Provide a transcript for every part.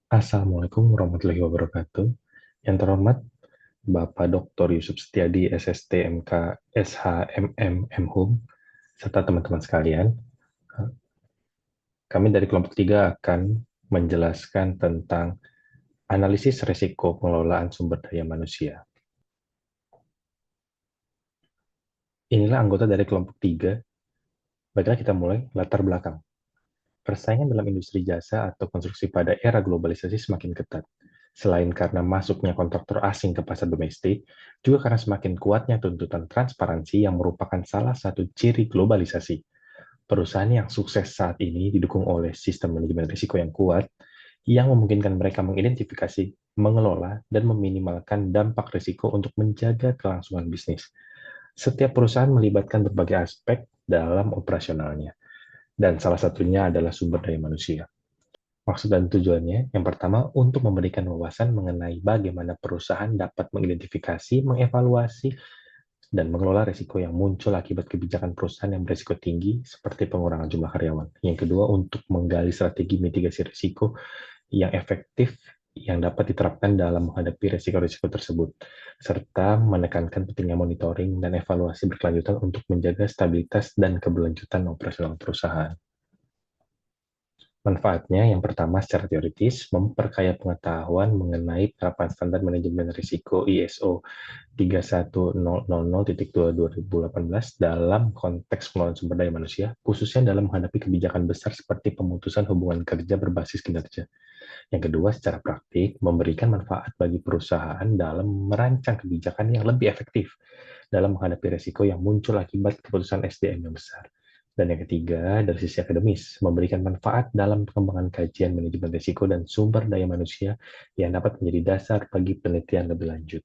Assalamualaikum warahmatullahi wabarakatuh. Yang terhormat Bapak Dr. Yusuf Setiadi, SST, MK, SHMM, MHUM, serta teman-teman sekalian. Kami dari kelompok 3 akan menjelaskan tentang analisis risiko pengelolaan sumber daya manusia. Inilah anggota dari kelompok 3. Baiklah kita mulai latar belakang. Persaingan dalam industri jasa atau konstruksi pada era globalisasi semakin ketat. Selain karena masuknya kontraktor asing ke pasar domestik, juga karena semakin kuatnya tuntutan transparansi yang merupakan salah satu ciri globalisasi. Perusahaan yang sukses saat ini didukung oleh sistem manajemen risiko yang kuat, yang memungkinkan mereka mengidentifikasi, mengelola, dan meminimalkan dampak risiko untuk menjaga kelangsungan bisnis. Setiap perusahaan melibatkan berbagai aspek dalam operasionalnya, dan salah satunya adalah sumber daya manusia. Maksud dan tujuannya, yang pertama, untuk memberikan wawasan mengenai bagaimana perusahaan dapat mengidentifikasi, mengevaluasi, dan mengelola risiko yang muncul akibat kebijakan perusahaan yang berisiko tinggi, seperti pengurangan jumlah karyawan. Yang kedua, untuk menggali strategi mitigasi risiko yang efektif yang dapat diterapkan dalam menghadapi risiko-risiko tersebut, serta menekankan pentingnya monitoring dan evaluasi berkelanjutan untuk menjaga stabilitas dan keberlanjutan operasional perusahaan. Manfaatnya yang pertama secara teoritis, memperkaya pengetahuan mengenai penerapan standar manajemen risiko ISO 31000.2 2018 dalam konteks pengelolaan sumber daya manusia, khususnya dalam menghadapi kebijakan besar seperti pemutusan hubungan kerja berbasis kinerja. Yang kedua, secara praktik, memberikan manfaat bagi perusahaan dalam merancang kebijakan yang lebih efektif dalam menghadapi risiko yang muncul akibat keputusan SDM yang besar. Dan yang ketiga, dari sisi akademis, memberikan manfaat dalam pengembangan kajian manajemen risiko dan sumber daya manusia yang dapat menjadi dasar bagi penelitian lebih lanjut.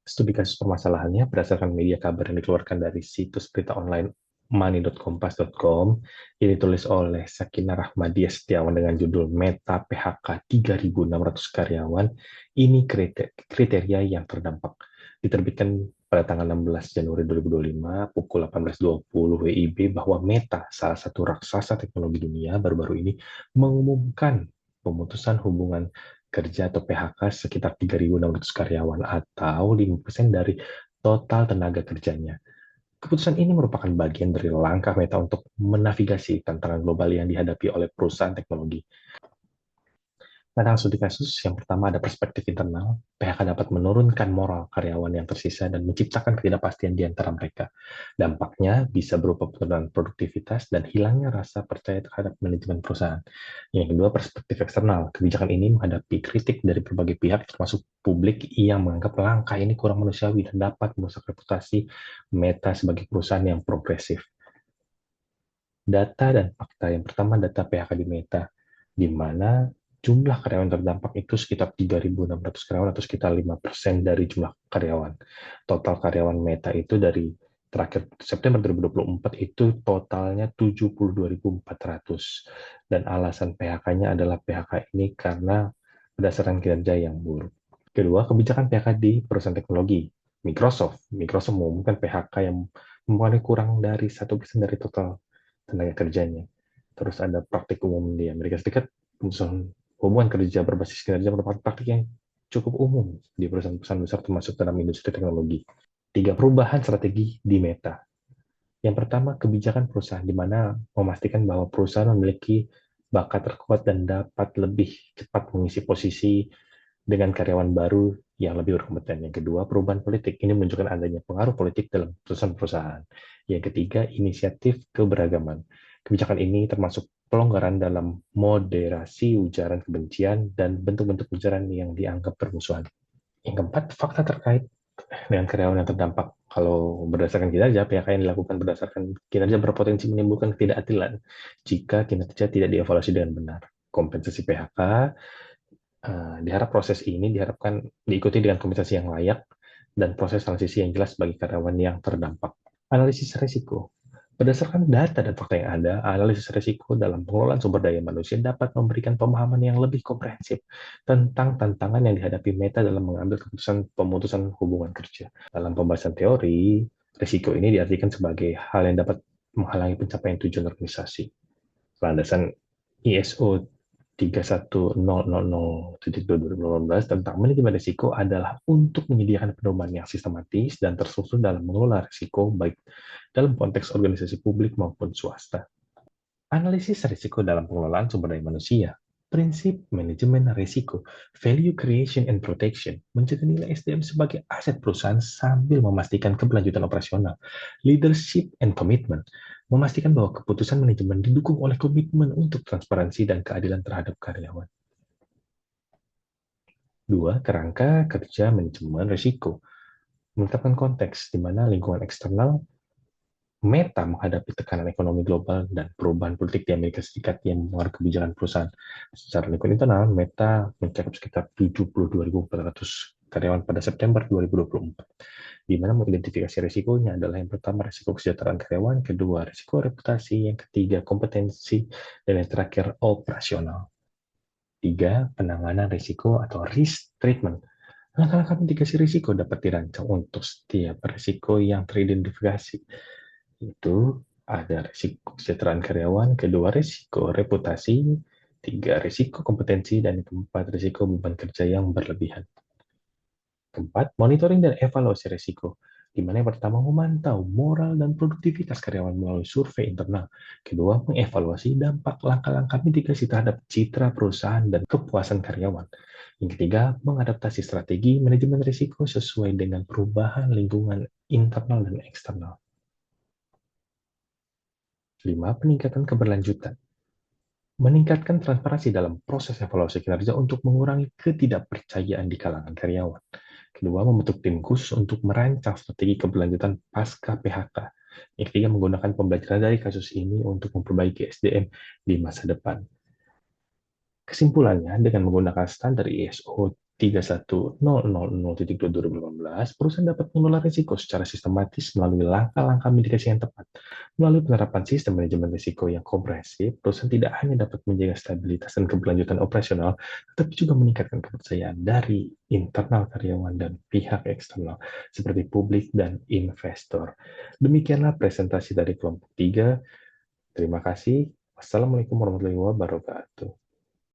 Studi kasus permasalahannya berdasarkan media kabar yang dikeluarkan dari situs berita online money.kompas.com, ini ditulis oleh Sakinah Rahmadiah Setiawan dengan judul Meta PHK 3.600 karyawan, ini kriteria yang terdampak. Diterbitkan pada tanggal 16 Januari 2025 pukul 18.20 WIB bahwa Meta, salah satu raksasa teknologi dunia baru-baru ini, mengumumkan pemutusan hubungan kerja atau PHK sekitar 3.600 karyawan atau 5% dari total tenaga kerjanya. Keputusan ini merupakan bagian dari langkah Meta untuk menavigasi tantangan global yang dihadapi oleh perusahaan teknologi. Tentang studi kasus, yang pertama ada perspektif internal. PHK dapat menurunkan moral karyawan yang tersisa dan menciptakan ketidakpastian di antara mereka. Dampaknya bisa berupa penurunan produktivitas dan hilangnya rasa percaya terhadap manajemen perusahaan. Yang kedua, perspektif eksternal. Kebijakan ini menghadapi kritik dari berbagai pihak, termasuk publik yang menganggap langkah ini kurang manusiawi dan dapat merusak reputasi Meta sebagai perusahaan yang progresif. Data dan fakta. Yang pertama, data PHK di Meta, di mana jumlah karyawan terdampak itu sekitar 3.600 karyawan atau sekitar 5% dari jumlah karyawan. Total karyawan Meta itu dari terakhir September 2024 itu totalnya 72.400. Dan alasan PHK-nya adalah PHK ini karena berdasarkan kinerja yang buruk. Kedua, kebijakan PHK di perusahaan teknologi. Microsoft mengumumkan PHK yang merupakan kurang dari 1% dari total tenaga kerjanya. Terus ada praktik umum di Amerika Serikat, pemutusan hubungan kerja berbasis kinerja merupakan praktik yang cukup umum di perusahaan-perusahaan besar termasuk dalam industri teknologi. Tiga, perubahan strategi di Meta. Yang pertama, kebijakan perusahaan di mana memastikan bahwa perusahaan memiliki bakat terkuat dan dapat lebih cepat mengisi posisi dengan karyawan baru yang lebih berkompeten. Yang kedua, perubahan politik. Ini menunjukkan adanya pengaruh politik dalam perusahaan-perusahaan. Yang ketiga, inisiatif keberagaman. Kebijakan ini termasuk pelonggaran dalam moderasi ujaran kebencian dan bentuk-bentuk ujaran yang dianggap permusuhan. Yang keempat, fakta terkait dengan karyawan yang terdampak. Kalau berdasarkan kinerja, PHK yang dilakukan berdasarkan kinerja berpotensi menimbulkan ketidakadilan jika kinerja tidak dievaluasi dengan benar. Kompensasi PHK diharap proses ini diharapkan diikuti dengan kompensasi yang layak dan proses transisi yang jelas bagi karyawan yang terdampak. Analisis risiko. Berdasarkan data dan fakta yang ada, analisis risiko dalam pengelolaan sumber daya manusia dapat memberikan pemahaman yang lebih komprehensif tentang tantangan yang dihadapi Meta dalam mengambil keputusan pemutusan hubungan kerja. Dalam pembahasan teori, risiko ini diartikan sebagai hal yang dapat menghalangi pencapaian tujuan organisasi. Landasan ISO 31000.2018 tentang manajemen risiko adalah untuk menyediakan pedoman yang sistematis dan tersusun dalam mengelola risiko baik dalam konteks organisasi publik maupun swasta. Analisis risiko dalam pengelolaan sumber daya manusia. Prinsip manajemen risiko, value creation and protection, menjaga nilai SDM sebagai aset perusahaan sambil memastikan keberlanjutan operasional. Leadership and commitment, memastikan bahwa keputusan manajemen didukung oleh komitmen untuk transparansi dan keadilan terhadap karyawan. 2. Kerangka kerja manajemen risiko. Menetapkan konteks di mana lingkungan eksternal Meta menghadapi tekanan ekonomi global dan perubahan politik di Amerika Serikat yang mempengaruhi kebijakan perusahaan. Secara lingkungan internal, Meta mencakup sekitar 72.400 karyawan pada September 2024, di mana mengidentifikasi risikonya adalah yang pertama risiko kesejahteraan karyawan, kedua risiko reputasi, yang ketiga kompetensi, dan yang terakhir operasional. 3. Penanganan risiko atau risk treatment. Langkah-langkah mitigasi risiko dapat dirancang untuk setiap risiko yang teridentifikasi. Itu ada risiko kesejahteraan karyawan, kedua risiko reputasi, tiga risiko kompetensi, dan keempat risiko beban kerja yang berlebihan. Keempat, monitoring dan evaluasi risiko, di mana yang pertama memantau moral dan produktivitas karyawan melalui survei internal. Kedua, mengevaluasi dampak langkah-langkah mitigasi terhadap citra perusahaan dan kepuasan karyawan. Yang ketiga, mengadaptasi strategi manajemen risiko sesuai dengan perubahan lingkungan internal dan eksternal. 5. Peningkatan keberlanjutan. Meningkatkan transparansi dalam proses evaluasi kinerja untuk mengurangi ketidakpercayaan di kalangan karyawan. Kedua, membentuk tim khusus untuk merancang strategi keberlanjutan pasca PHK. Yang ketiga, menggunakan pembelajaran dari kasus ini untuk memperbaiki SDM di masa depan. Kesimpulannya, dengan menggunakan standar ISO 31000.2018, perusahaan dapat mengelola risiko secara sistematis melalui langkah-langkah mitigasi yang tepat. Melalui penerapan sistem manajemen risiko yang komprehensif, perusahaan tidak hanya dapat menjaga stabilitas dan keberlanjutan operasional, tetapi juga meningkatkan kepercayaan dari internal karyawan dan pihak eksternal, seperti publik dan investor. Demikianlah presentasi dari kelompok 3. Terima kasih. Wassalamualaikum warahmatullahi wabarakatuh.